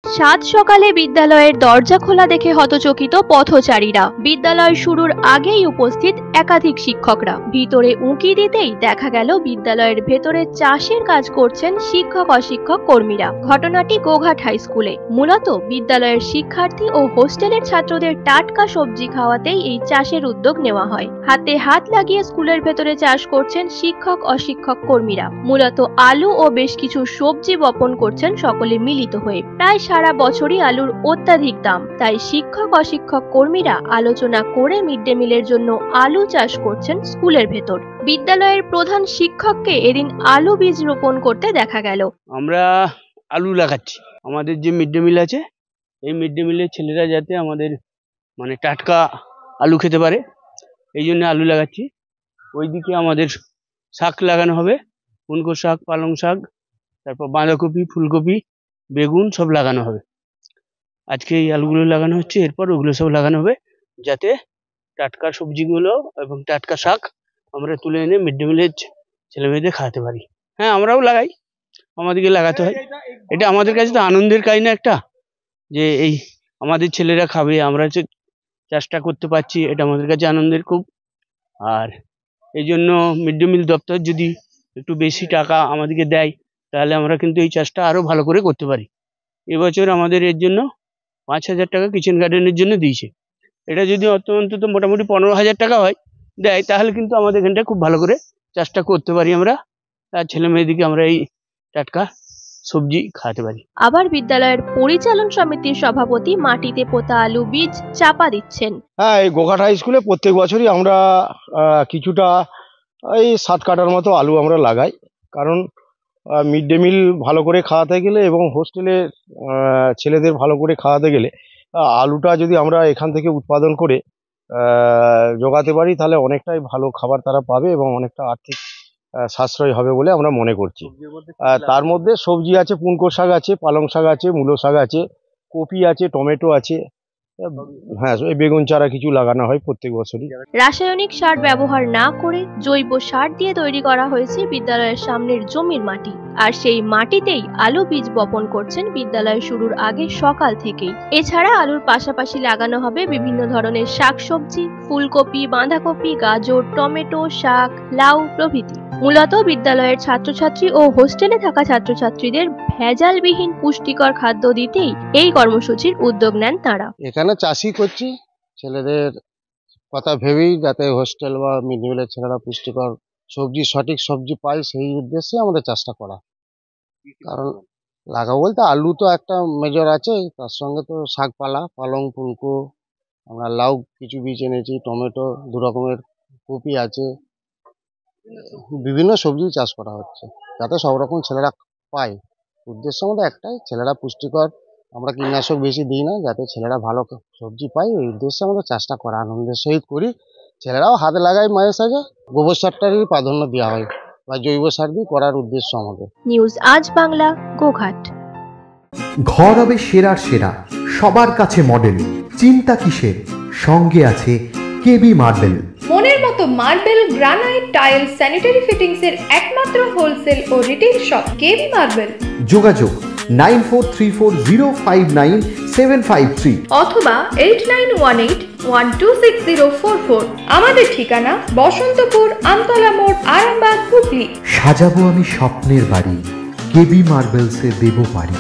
সাত সকালে বিদ্যালয়ের দরজা খোলা দেখে হতচকিত পথচারীরা। বিদ্যালয় শুরুর আগেই উপস্থিত একাধিক শিক্ষকরা। ভিতরে উঁকি দিতেই দেখা গেল বিদ্যালয়ের ভেতরে চাষের কাজ করছেন শিক্ষক অশিক্ষক কর্মীরা। ঘটনাটি গোঘাট হাই স্কুলে। মূলত বিদ্যালয়ের শিক্ষার্থী ও হোস্টেলের ছাত্রদের টাটকা সবজি খাওয়াতেই এই চাষের উদ্যোগ নেওয়া হয়। হাতে হাত লাগিয়ে স্কুলের ভেতরে চাষ করছেন শিক্ষক অশিক্ষক কর্মীরা। মূলত আলু ও বেশ কিছু সবজি বপন করছেন সকলে মিলিত হয়ে। প্রায় সারা বছরই আলুর অত্যাধিক দাম, তাই শিক্ষক অশিক্ষক কর্মীরা আলোচনা করে মিড ডে মিলের জন্য আলু চাষ করছেন স্কুলের ভেতর। বিদ্যালয়ের প্রধান শিক্ষককে এদিন আলু বীজ রোপণ করতে দেখা গেল। আমরা আলু লাগাচ্ছি। আমাদের যে মিড ডে মিল আছে, এই মিড ডে মিলের ছেলেরা যাতে আমাদের টাটকা আলু খেতে পারে, এই জন্য আলু লাগাচ্ছি। ওইদিকে আমাদের শাক লাগানো হবে, পুনকো শাক, পালং শাক, তারপর বাঁধাকপি, ফুলকপি, বেগুন সব লাগানো হবে। আজকে এই আলুগুলো লাগানো হচ্ছে, এরপর ওগুলো সব লাগানো হবে যাতে টাটকা সবজিগুলো এবং টাটকা শাক আমরা তুলে এনে মিড ডে মিলের ছেলে মেয়েদের খাওয়াতে পারি। হ্যাঁ, আমরাও লাগাই, আমাদেরকে লাগাতে হয়। এটা আমাদের কাছে তো আনন্দের কাজ না একটা, যে এই আমাদের ছেলেরা খাবে, আমরা চাষটা করতে পারছি, এটা আমাদের কাছে আনন্দের খুব। আর এই জন্য মিড ডে মিল দপ্তর যদি একটু বেশি টাকা আমাদেরকে দেয়, তাহলে আমরা কিন্তু এই চাষটা আরো ভালো করে করতে পারি। এবছর আমাদের এর জন্য 5,000 টাকা কিচেন গার্ডেনের জন্য দিয়েছে। এটা যদি অন্তত মোটামুটি 15,000 টাকা হয় দেয়, তাহলে কিন্তু আমাদের এখানটা খুব ভালো করে চাষটা করতে পারি আমরা, আর ছেলে মেয়েদেরকে আমরা এই টাটকা সবজি খাওয়াতে পারি। আবার বিদ্যালয়ের পরিচালন সমিতির সভাপতি মাটিতে পোতা আলু বীজ চাপা দিচ্ছেন। হ্যাঁ, এই গোঘাট হাই স্কুলে প্রত্যেক বছরই আমরা কিছুটা এই 7 কাঠার মতো আলু আমরা লাগাই। কারণ মিড ডে মিল ভালো করে খাওয়াতে গেলে এবং হোস্টেলে ছেলেদের ভালো করে খাওয়াতে গেলে আলুটা যদি আমরা এখান থেকে উৎপাদন করে জোগাতে পারি, তাহলে অনেকটাই ভালো খাবার তারা পাবে এবং অনেকটা আর্থিক সাশ্রয় হবে বলে আমরা মনে করছি। তার মধ্যে সবজি আছে, পুনকো শাক আছে, পালং শাক আছে, মূলো শাক আছে, কপি আছে, টমেটো আছে। হ্যাঁ, বেগুন চারা কিছু লাগানো হয় প্রত্যেক বছরই। রাসায়নিক সার ব্যবহার না করে জৈব সার দিয়ে তৈরি করা হয়েছে বিদ্যালয়ের সামনের জমির মাটি। আর সেই মাটিতেই আলু বীজ বপন করছেন বিদ্যালয় শুরুর আগে সকাল থেকেই। এছাড়া আলুর পাশাপাশি লাগানো হবে বিভিন্ন ধরনের শাকসবজি, ফুলকপি, বাঁধাকপি, গাজর, টমেটো, শাক, লাউ প্রভৃতি। মূলত বিদ্যালয়ের ছাত্রছাত্রী ও হোস্টেলে থাকা ছাত্রছাত্রীদের ভেজালবিহীন পুষ্টিকর খাদ্য দিতেই এই কর্মসূচির উদ্যোগ নেন তারা। এখানে চাষই করছি ছেলেদের কথা ভেবেই, যাতে হোস্টেল বা মিড ডে মিলের ছেলেরা পুষ্টিকর সবজি, সঠিক সবজি পায়, সেই উদ্দেশ্যে আমাদের চাষটা করা। কারণ লাগাবো বলতে আলু তো একটা মেজর আছে, তার সঙ্গে তো শাকপালা, পালং, ফুলকো, আমরা লাউ কিছু বীজ এনেছি, টমেটো 2 রকমের, কপি আছে, বিভিন্ন সবজি চাষ করা হচ্ছে যাতে সব রকম ছেলেরা পায়। উদ্দেশ্য আমাদের একটাই, ছেলেরা পুষ্টিকর, আমরা কীটনাশক বেশি দিই না, যাতে ছেলেরা ভালো সবজি পায়, এই উদ্দেশ্যে আমাদের চাষটা করা আনন্দের সহিত করি। ছেলেরাও হাতে লাগায়, মাঝে সাঝে গোবর সারটারই প্রাধান্য দেওয়া হয় বা জৈব সার দিয়ে করার উদ্দেশ্য আমাদের। নিউজ আজ বাংলা, গোঘাট। ঘর হবে সেরার সেরা, সবার কাছে মডেল, চিন্তা কিসের, সঙ্গে আছে কেবি মার্বেল। মনের মতো marble, granite, tile, sanitary fittings এর একমাত্র হোলসেল ও রিটেল শপ কেবি মার্বেল। যোগাযোগ 9434059753 অথবা 8918126044। আমাদের ঠিকানা বসন্তপুর, আমতলা মোড়, আরামবাগ, হুগলি। সাজাবো আমি স্বপ্নের বাড়ি, কেবি মার্বেলসে দেবো বাড়ি।